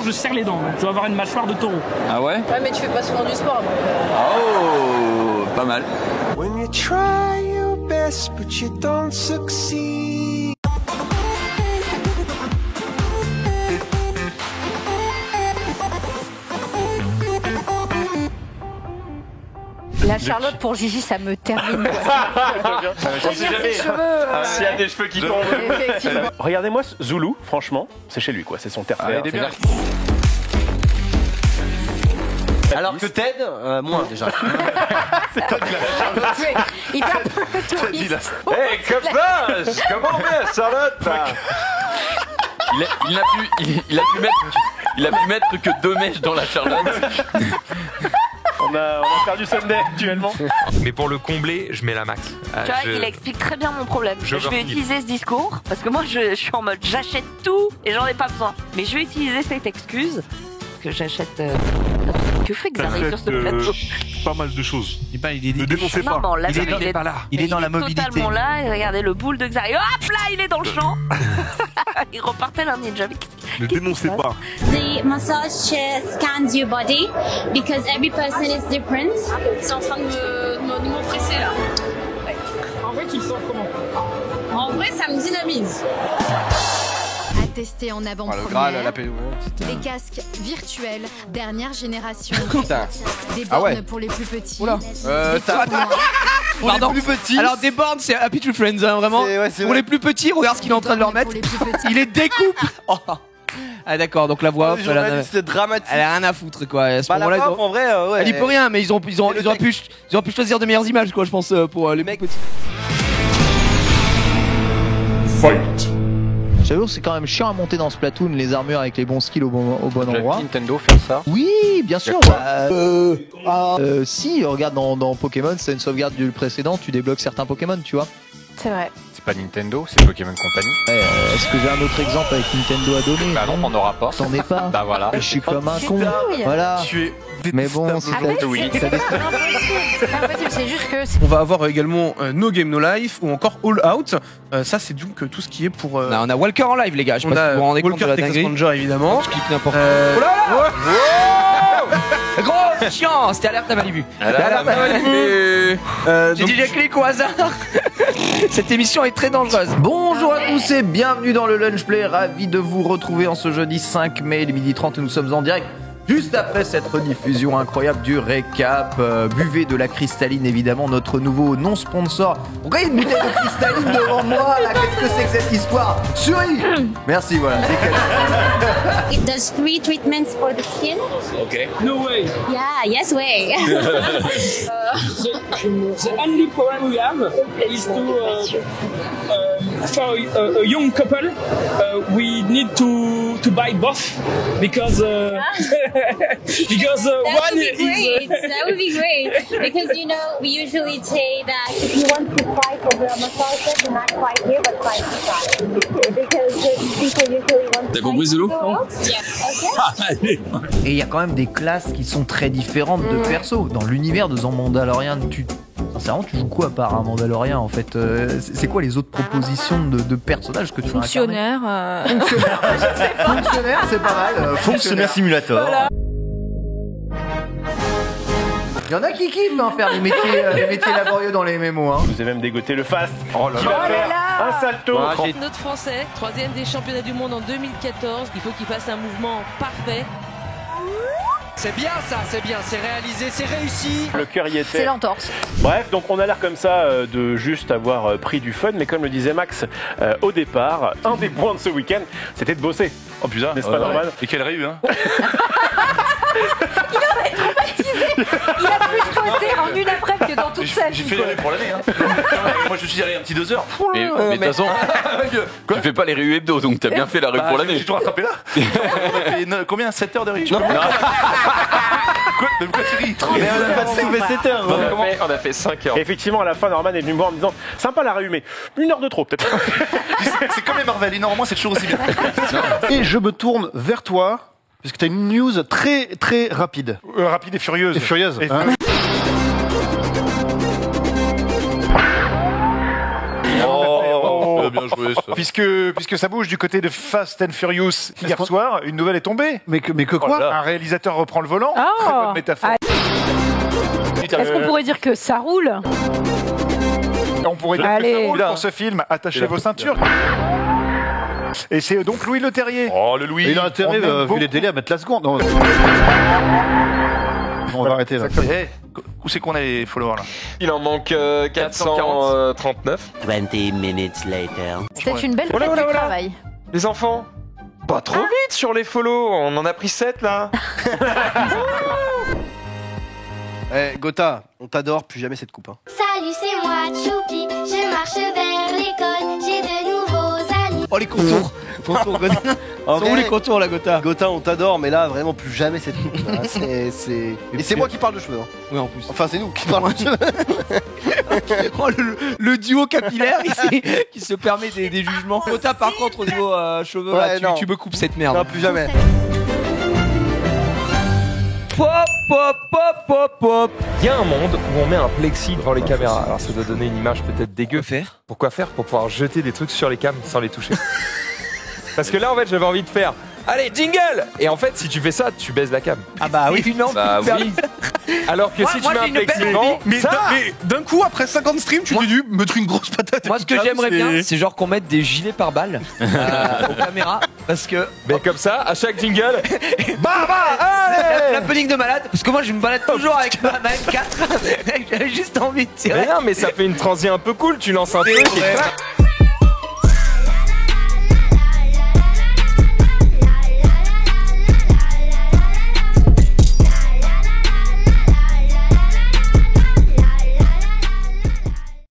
je serre les dents. Donc je vais avoir une mâchoire de taureau. Ah ouais? Ouais, mais tu fais pas souvent du sport, donc... Oh, pas mal. When you try your best but you don't succeed. La Charlotte pour Gigi, ça me termine. S'il y a des cheveux qui tombent. Effectivement. Regardez-moi Zulu, franchement, c'est chez lui quoi, c'est son terre-terre. Alors que Ted, moins déjà. Il fait un peu le touriste. Hey copain, comment on met Charlotte? Il a pu mettre que 2 mèches dans la Charlotte. On a perdu Sunday actuellement. Mais pour le combler, je mets la max. Tu vois, il explique très bien mon problème. Je vais overkill. utiliser ce discours parce que moi je suis en mode j'achète tout et j'en ai pas besoin. Mais je vais utiliser cette excuse parce que j'achète. Que fait Xari sur ce plateau? Pas mal de choses. Ne dénoncez pas. Non, là, Il est pas là. Il est dans la mobilité. Totalement là. Et regardez le boule de Xari. Hop là, il est dans le champ. Il repartait un ninja. Ne dénoncez pas. The massage chair scans your body because every person is different. C'est en train de m'oppresser là. En vrai, tu le sens comment? En vrai, ça me dynamise. À tester en avant-première, les casques virtuels, dernière génération. Des bornes pour les plus petits. Pardon. Plus petit. Alors des bornes, c'est Happy Tree Friends, hein, vraiment. Pour les plus petits, regarde ce qu'il est en train de leur mettre. Il est découpe. Oh. Ah d'accord, donc la voix off, c'est dramatique. Elle a rien à foutre quoi. À ce moment-là, la en vrai, ouais. elle y peut rien, mais ils ont pu choisir de meilleures images quoi, je pense pour les mecs petits. Fight. J'avoue, c'est quand même chiant à monter dans Splatoon, les armures avec les bons skills au bon endroit. Nintendo faire ça? Oui, bien sûr. Si, regarde dans Pokémon, c'est une sauvegarde du précédent, tu débloques certains Pokémon, tu vois. C'est vrai. C'est pas Nintendo, c'est Pokémon Company. Est-ce que j'ai un autre exemple avec Nintendo à donner? Bah non, on n'aura pas. T'en ai pas. Bah voilà. Je suis comme un con. Voilà. Mais bon, c'est impossible, c'est juste que... On va avoir également No Game No Life ou encore All Out. Ça c'est donc tout ce qui est pour... Là, on a Walker en live les gars, je sais on pas a si vous vous rendez compte de Walker la Texas dinguerie. Ranger évidemment. Je clique n'importe Oh là là. Gros chiant, c'était alerte à Malibu. J'ai dit les clics au hasard. Cette émission est très dangereuse. Bonjour à tous et bienvenue dans le Lunch Play. Ravi de vous retrouver en ce jeudi 5 mai, le 12h30. Nous sommes en direct. Juste après cette rediffusion incroyable du récap, buvez de la cristalline évidemment, notre nouveau non-sponsor. Pourquoi il y a une bouteille de cristalline devant moi là? Qu'est-ce que c'est que cette histoire? Souris. Merci, voilà. It does 3 treatments for the skin. Okay. No way. Yeah, yes way. The only problem we have is to for a young couple we need to buy both because because That one would be great. That would be great because you know we usually say that if you want to fight over a massage set, do not fight here but fight inside because people usually want to. T'as compris Zulu? Yeah. Okay. Et il y a quand même des classes qui sont très différentes de perso. Dans l'univers de The Mandalorian, sincèrement, tu joues quoi à part un Mandalorian en fait? C'est quoi les autres propositions de personnages que tu vas incarner? Fonctionnaire, c'est pas mal. Fonctionnaire simulator. Voilà. Il y en a qui kiffent faire les métiers laborieux dans les MMO. Hein. Je vous ai même dégoté le fast. Oh là là. Un salto. Notre Français, 3ème des championnats du monde en 2014. Il faut qu'il fasse un mouvement parfait. C'est bien ça, c'est bien, c'est réalisé, c'est réussi. Le cœur y était. C'est l'entorse. Bref, donc on a l'air comme ça de juste avoir pris du fun, mais comme le disait Max au départ, un des points de ce week-end, c'était de bosser. Oh putain, n'est-ce pas normal? Et quelle réu, hein? Il en est traumatisé. Il a plus bossé en une après que dans toute sa vie. J'ai fait les rues pour l'année, hein. Moi je suis allé un petit 2 heures. Mais de toute façon, tu fais pas les rues hebdo, donc t'as bien fait la rue pour l'année. J'ai tout rattrapé là. Combien? 7 heures de rue? Non. Quoi? De quoi tu ris? Mais on a pas trouvé 7 heures. On a fait 5 heures. Et effectivement, à la fin, Norman est venu me voir en me disant sympa la rue, mais 1 heure de trop peut-être. C'est comme les Marvel, énormément, c'est toujours aussi bien. Et je me tourne vers toi, parce que tu as une news très très rapide. Rapide et furieuse. Et furieuse. Et hein. Oh, bien joué, ça. Puisque ça bouge du côté de Fast and Furious hier soir, une nouvelle est tombée. Mais que quoi? Un réalisateur reprend le volant. Oh. Très bonne métaphore. Est-ce qu'on pourrait dire que ça roule? On pourrait dire que ça roule pour ce film. Attachez vos ceintures. Et c'est donc Louis Leterrier. Oh, le Louis. Il a intérêt, vu les délais, à mettre la seconde. Non. On va arrêter là. Où c'est qu'on a les followers là? Il en manque 439. 20 minutes later. C'est une belle fête du travail. Les enfants, pas trop vite sur les follow, on en a pris 7 là. Gotha, on t'adore, plus jamais cette coupe. Hein. Salut, c'est moi, Choupi. Je marche vers l'école. J'ai de nouveaux amis. Oh les contours. Contours, Gotha. Sont où les contours là, Gotha? Gotha, on t'adore, mais là vraiment plus jamais cette coupe. Là. Et c'est moi qui parle de cheveux. Hein. Oui, en plus. Enfin, c'est nous qui parlons de cheveux. Oh, le duo capillaire ici qui se permet des jugements. Gotha, par contre, au niveau cheveux, ouais, là, tu me coupes cette merde. Non, plus jamais. Pop, pop, pop, pop, pop. Il y a un monde où on met un plexi devant les caméras. Alors ça doit donner une image peut-être dégueu. Pourquoi faire? Pour pouvoir jeter des trucs sur les cams sans les toucher. Parce que là en fait j'avais envie de faire allez jingle. Et en fait si tu fais ça tu baises la cam. Ah bah oui, non. Bah oui. Alors que si tu mets un plexi devant, mais d'un coup après 50 streams tu t'es dû mettre une grosse patate. Moi ce que j'aimerais bien c'est genre qu'on mette des gilets pare-balles aux caméras parce que mais comme ça à chaque jingle l'happening de malade parce que moi je me balade toujours avec ma M4. J'avais juste envie de tirer. Mais non mais ça fait une transi un peu cool, tu lances un truc et